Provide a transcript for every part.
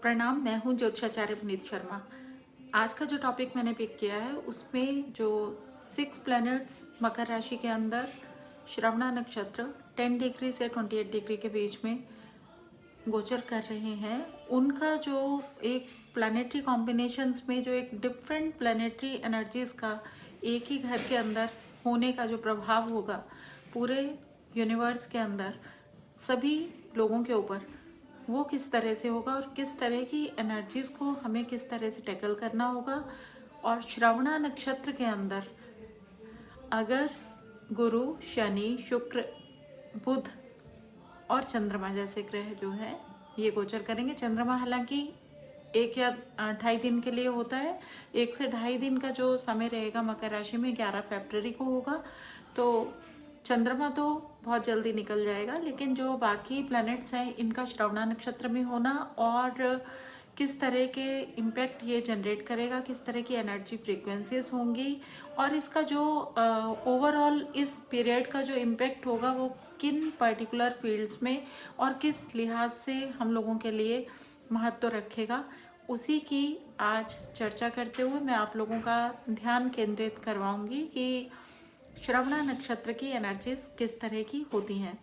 प्रणाम। मैं हूं ज्योतिषाचार्य पुनीत शर्मा। आज का जो टॉपिक मैंने पिक किया है उसमें जो 6 प्लैनेट्स मकर राशि के अंदर श्रवणा नक्षत्र 10 डिग्री से 28 डिग्री के बीच में गोचर कर रहे हैं, उनका जो एक प्लैनेटरी कॉम्बिनेशंस में जो एक डिफरेंट प्लैनेटरी एनर्जीज का एक ही घर के अंदर होने का जो प्रभाव होगा पूरे यूनिवर्स के अंदर सभी लोगों के ऊपर, वो किस तरह से होगा और किस तरह की एनर्जीज को हमें किस तरह से टैकल करना होगा। और श्रवणा नक्षत्र के अंदर अगर गुरु, शनि, शुक्र, बुध और चंद्रमा जैसे ग्रह जो है ये गोचर करेंगे। चंद्रमा हालांकि 1 या 2.5 दिन के लिए होता है। 1 से 2.5 दिन का जो समय रहेगा मकर राशि में 11 फरवरी को होगा, तो चंद्रमा तो बहुत जल्दी निकल जाएगा। लेकिन जो बाकी प्लैनेट्स हैं इनका श्रवणा नक्षत्र में होना और किस तरह के इम्पैक्ट ये जनरेट करेगा, किस तरह की एनर्जी फ्रीक्वेंसीज होंगी और इसका जो ओवरऑल इस पीरियड का जो इम्पैक्ट होगा वो किन पर्टिकुलर फील्ड्स में और किस लिहाज से हम लोगों के लिए महत्व रखेगा, उसी की आज चर्चा करते हुए मैं आप लोगों का ध्यान केंद्रित करवाऊंगी कि श्रवणा नक्षत्र की एनर्जीज किस तरह की होती हैं।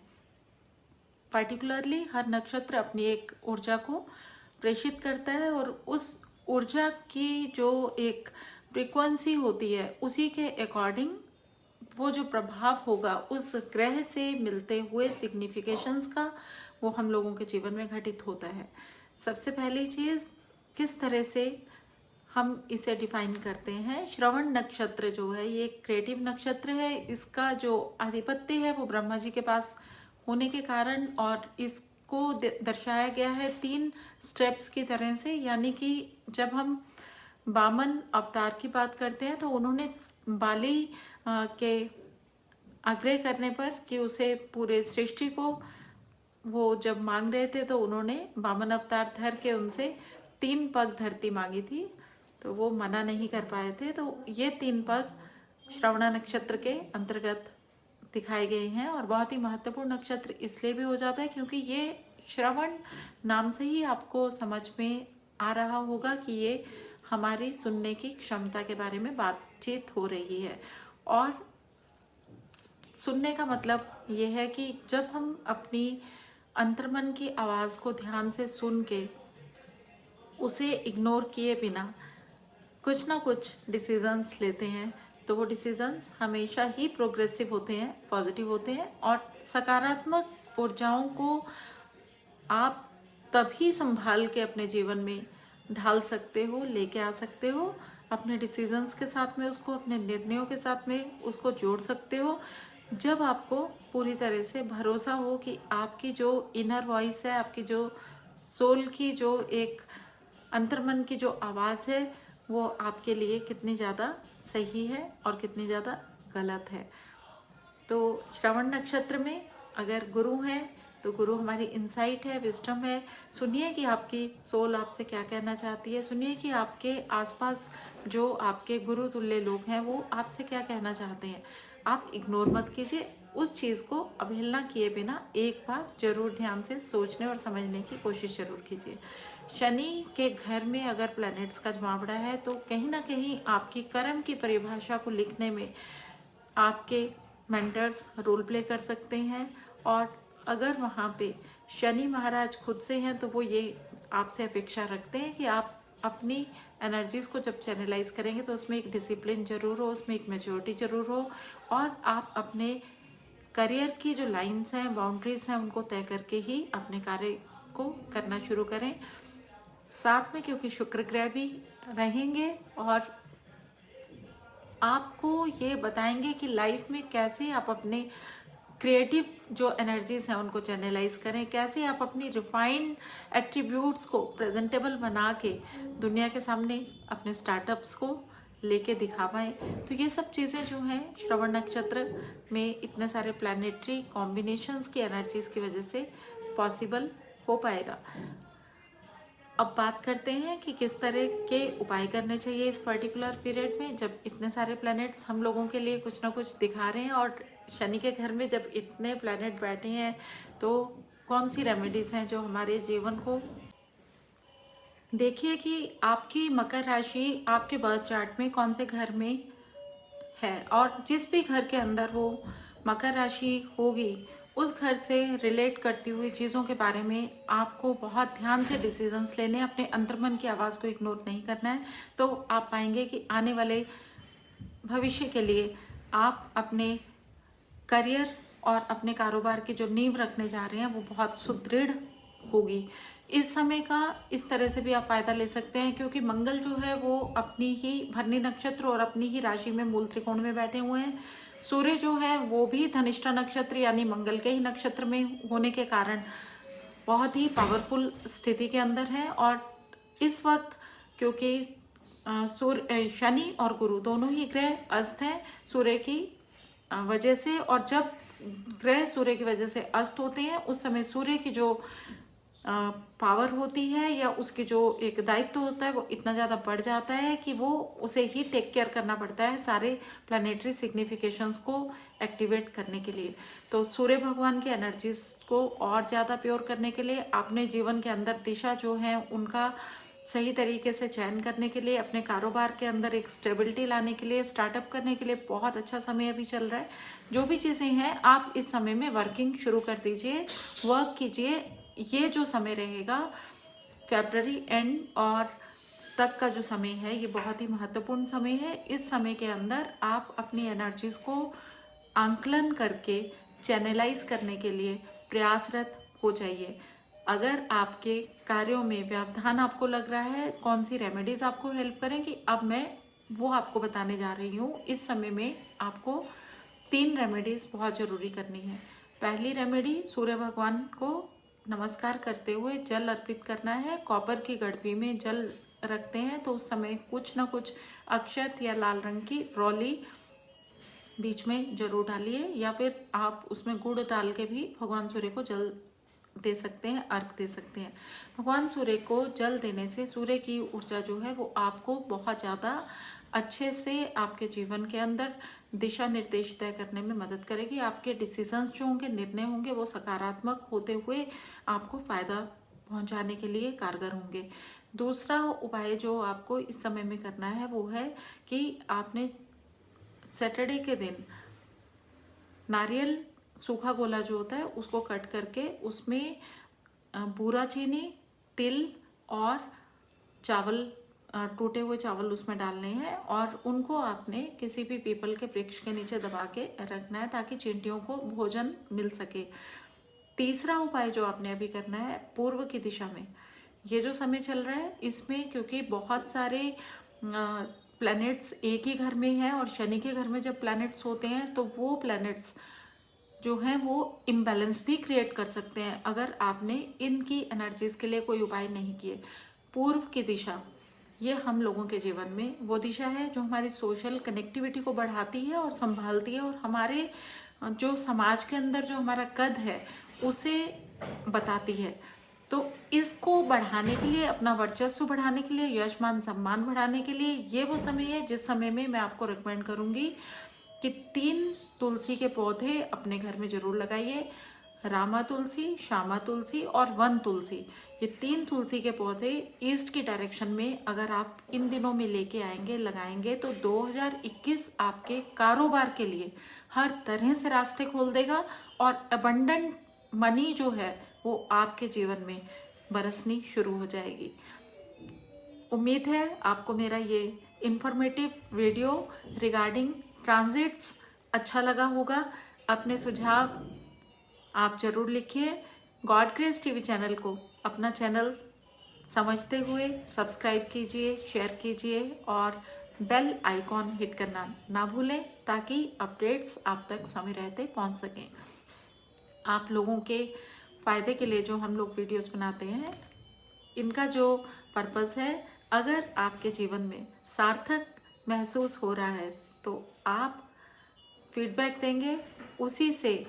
पर्टिकुलरली हर नक्षत्र अपनी एक ऊर्जा को प्रेषित करता है और उस ऊर्जा की जो एक फ्रीक्वेंसी होती है उसी के अकॉर्डिंग वो जो प्रभाव होगा उस ग्रह से मिलते हुए सिग्निफिकेशंस का वो हम लोगों के जीवन में घटित होता है। सबसे पहली चीज, किस तरह से हम इसे डिफाइन करते हैं। श्रवण नक्षत्र जो है ये क्रिएटिव नक्षत्र है। इसका जो आधिपत्य है वो ब्रह्मा जी के पास होने के कारण और इसको दर्शाया गया है 3 स्टेप्स की तरह से। यानी कि जब हम वामन अवतार की बात करते हैं तो उन्होंने बाली के आग्रह करने पर कि उसे पूरे सृष्टि को वो जब मांग रहे थे तो उन्होंने वामन अवतार धर के उनसे 3 पग धरती मांगी थी, तो वो मना नहीं कर पाए थे। तो ये 3 पग श्रवणा नक्षत्र के अंतर्गत दिखाए गए हैं और बहुत ही महत्वपूर्ण नक्षत्र इसलिए भी हो जाता है क्योंकि ये श्रवण नाम से ही आपको समझ में आ रहा होगा कि ये हमारी सुनने की क्षमता के बारे में बातचीत हो रही है। और सुनने का मतलब ये है कि जब हम अपनी अंतर्मन की आवाज को ध्यान से सुन के उसे इग्नोर किए बिना कुछ ना कुछ डिसीजंस लेते हैं तो वो डिसीजंस हमेशा ही प्रोग्रेसिव होते हैं, पॉजिटिव होते हैं और सकारात्मक ऊर्जाओं को आप तभी संभाल के अपने जीवन में ढाल सकते हो, लेके आ सकते हो। अपने डिसीजंस के साथ में उसको, अपने निर्णयों के साथ में उसको जोड़ सकते हो जब आपको पूरी तरह से भरोसा हो कि आपकी जो इनर वॉइस है, आपकी जो सोल की जो एक अंतर्मन की जो आवाज़ है वो आपके लिए कितनी ज़्यादा सही है और कितनी ज़्यादा गलत है। तो श्रवण नक्षत्र में अगर गुरु है तो गुरु हमारी इंसाइट है, विजडम है। सुनिए कि आपकी सोल आपसे क्या कहना चाहती है, सुनिए कि आपके आसपास जो आपके गुरु तुल्य लोग हैं वो आपसे क्या कहना चाहते हैं। आप इग्नोर मत कीजिए, उस चीज़ को अवहेलना किए बिना एक बार जरूर ध्यान से सोचने और समझने की कोशिश जरूर कीजिए। शनि के घर में अगर प्लैनेट्स का जमावड़ा है तो कहीं ना कहीं आपकी कर्म की परिभाषा को लिखने में आपके मेंटर्स रोल प्ले कर सकते हैं। और अगर वहाँ पे शनि महाराज खुद से हैं तो वो ये आपसे अपेक्षा रखते हैं कि आप अपनी एनर्जीज को जब चैनलाइज करेंगे तो उसमें एक डिसिप्लिन जरूर हो, उसमें एक मेच्योरिटी जरूर हो और आप अपने करियर की जो लाइंस हैं, बाउंड्रीज हैं, उनको तय करके ही अपने कार्य को करना शुरू करें। साथ में क्योंकि शुक्र ग्रह भी रहेंगे और आपको ये बताएंगे कि लाइफ में कैसे आप अपने क्रिएटिव जो एनर्जीज हैं उनको चैनलाइज करें, कैसे आप अपनी रिफाइंड एट्रीब्यूट्स को प्रेजेंटेबल बना के दुनिया के सामने अपने स्टार्टअप्स को लेके दिखा पाएँ। तो ये सब चीज़ें जो हैं श्रवण नक्षत्र में इतने सारे प्लैनेटरी कॉम्बिनेशंस की एनर्जीज की वजह से पॉसिबल हो पाएगा। अब बात करते हैं कि किस तरह के उपाय करने चाहिए इस पर्टिकुलर पीरियड में जब इतने सारे प्लैनेट्स हम लोगों के लिए कुछ ना कुछ दिखा रहे हैं। और शनि के घर में जब इतने प्लैनेट बैठे हैं तो कौन सी रेमेडीज हैं जो हमारे जीवन को देखिए कि आपकी मकर राशि आपके बर्थ चार्ट में कौन से घर में है, और जिस भी घर के अंदर वो मकर राशि होगी उस घर से रिलेट करती हुई चीज़ों के बारे में आपको बहुत ध्यान से डिसीजंस लेने हैं। अपने अंतर्मन की आवाज़ को इग्नोर नहीं करना है। तो आप पाएंगे कि आने वाले भविष्य के लिए आप अपने करियर और अपने कारोबार की जो नींव रखने जा रहे हैं वो बहुत सुदृढ़ होगी। इस समय का इस तरह से भी आप फायदा ले सकते हैं क्योंकि मंगल जो है वो अपनी ही भरनी नक्षत्र और अपनी ही राशि में मूल त्रिकोण में बैठे हुए हैं। सूर्य जो है वो भी धनिष्ठा नक्षत्र यानी मंगल के ही नक्षत्र में होने के कारण बहुत ही पावरफुल स्थिति के अंदर है। और इस वक्त क्योंकि सूर्य शनि और गुरु दोनों ही ग्रह अस्त हैं सूर्य की वजह से, और जब ग्रह सूर्य की वजह से अस्त होते हैं उस समय सूर्य की जो पावर होती है या उसकी जो एक दायित्व होता है वो इतना ज़्यादा बढ़ जाता है कि वो उसे ही टेक केयर करना पड़ता है सारे प्लानिटरी सिग्निफिकेशंस को एक्टिवेट करने के लिए। तो सूर्य भगवान की एनर्जीज को और ज़्यादा प्योर करने के लिए, अपने जीवन के अंदर दिशा जो है उनका सही तरीके से चयन करने के लिए, अपने कारोबार के अंदर एक स्टेबिलिटी लाने के लिए, स्टार्टअप करने के लिए बहुत अच्छा समय अभी चल रहा है। जो भी चीज़ें हैं आप इस समय में वर्किंग शुरू कर दीजिए, वर्क कीजिए। ये जो समय रहेगा फरवरी एंड और तक का जो समय है ये बहुत ही महत्वपूर्ण समय है। इस समय के अंदर आप अपनी एनर्जीज को आंकलन करके चैनलाइज करने के लिए प्रयासरत हो जाइए। अगर आपके कार्यों में व्यवधान आपको लग रहा है, कौन सी रेमेडीज आपको हेल्प करेंगी अब मैं वो आपको बताने जा रही हूँ। इस समय में आपको 3 रेमेडीज बहुत जरूरी करनी है। पहली रेमेडी, सूर्य भगवान को नमस्कार करते हुए जल अर्पित करना है। कॉपर की गड़वी में जल रखते हैं तो उस समय कुछ ना कुछ अक्षत या लाल रंग की रौली बीच में जरूर डालिए, या फिर आप उसमें गुड़ डाल के भी भगवान सूर्य को जल दे सकते हैं, अर्घ दे सकते हैं। भगवान सूर्य को जल देने से सूर्य की ऊर्जा जो है वो आपको बहुत ज़्यादा अच्छे से आपके जीवन के अंदर दिशा निर्देश तय करने में मदद करेगी। आपके डिसीजंस जो होंगे, निर्णय होंगे, वो सकारात्मक होते हुए आपको फायदा पहुंचाने के लिए कारगर होंगे। दूसरा उपाय जो आपको इस समय में करना है वो है कि आपने सैटरडे के दिन नारियल सूखा गोला जो होता है उसको कट करके उसमें बूरा चीनी, तिल और चावल, टूटे हुए चावल उसमें डालने हैं और उनको आपने किसी भी पीपल के वृक्ष के नीचे दबा के रखना है ताकि चींटियों को भोजन मिल सके। तीसरा उपाय जो आपने अभी करना है, पूर्व की दिशा में ये जो समय चल रहा है इसमें क्योंकि बहुत सारे प्लैनेट्स एक ही घर में हैं और शनि के घर में जब प्लैनेट्स होते हैं तो वो प्लैनेट्स जो हैं वो इम्बैलेंस भी क्रिएट कर सकते हैं अगर आपने इनकी एनर्जीज के लिए कोई उपाय नहीं किए। पूर्व की दिशा ये हम लोगों के जीवन में वो दिशा है जो हमारी सोशल कनेक्टिविटी को बढ़ाती है और संभालती है और हमारे जो समाज के अंदर जो हमारा कद है उसे बताती है। तो इसको बढ़ाने के लिए, अपना वर्चस्व बढ़ाने के लिए, यश मान सम्मान बढ़ाने के लिए ये वो समय है जिस समय में मैं आपको रिकमेंड करूंगी कि 3 तुलसी के पौधे अपने घर में जरूर लगाइए। रामा तुलसी, श्यामा तुलसी और वन तुलसी, ये 3 तुलसी के पौधे ईस्ट की डायरेक्शन में अगर आप इन दिनों में लेके आएंगे, लगाएंगे तो 2021 आपके कारोबार के लिए हर तरह से रास्ते खोल देगा और अबंडेंट मनी जो है वो आपके जीवन में बरसनी शुरू हो जाएगी। उम्मीद है आपको मेरा ये इंफॉर्मेटिव वीडियो रिगार्डिंग ट्रांजिट्स अच्छा लगा होगा। अपने सुझाव आप जरूर लिखिए। गॉड ग्रेस टीवी चैनल को अपना चैनल समझते हुए सब्सक्राइब कीजिए, शेयर कीजिए और बेल आइकॉन हिट करना ना भूलें ताकि अपडेट्स आप तक समय रहते पहुंच सकें। आप लोगों के फ़ायदे के लिए जो हम लोग वीडियोस बनाते हैं इनका जो पर्पस है, अगर आपके जीवन में सार्थक महसूस हो रहा है तो आप फीडबैक देंगे, उसी से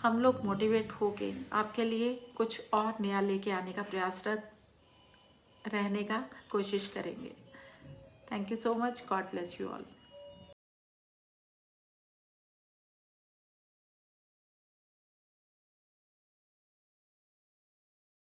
हम लोग मोटिवेट होके आपके लिए कुछ और नया लेके आने का प्रयासरत रहने का कोशिश करेंगे। Thank you so much. God bless you all.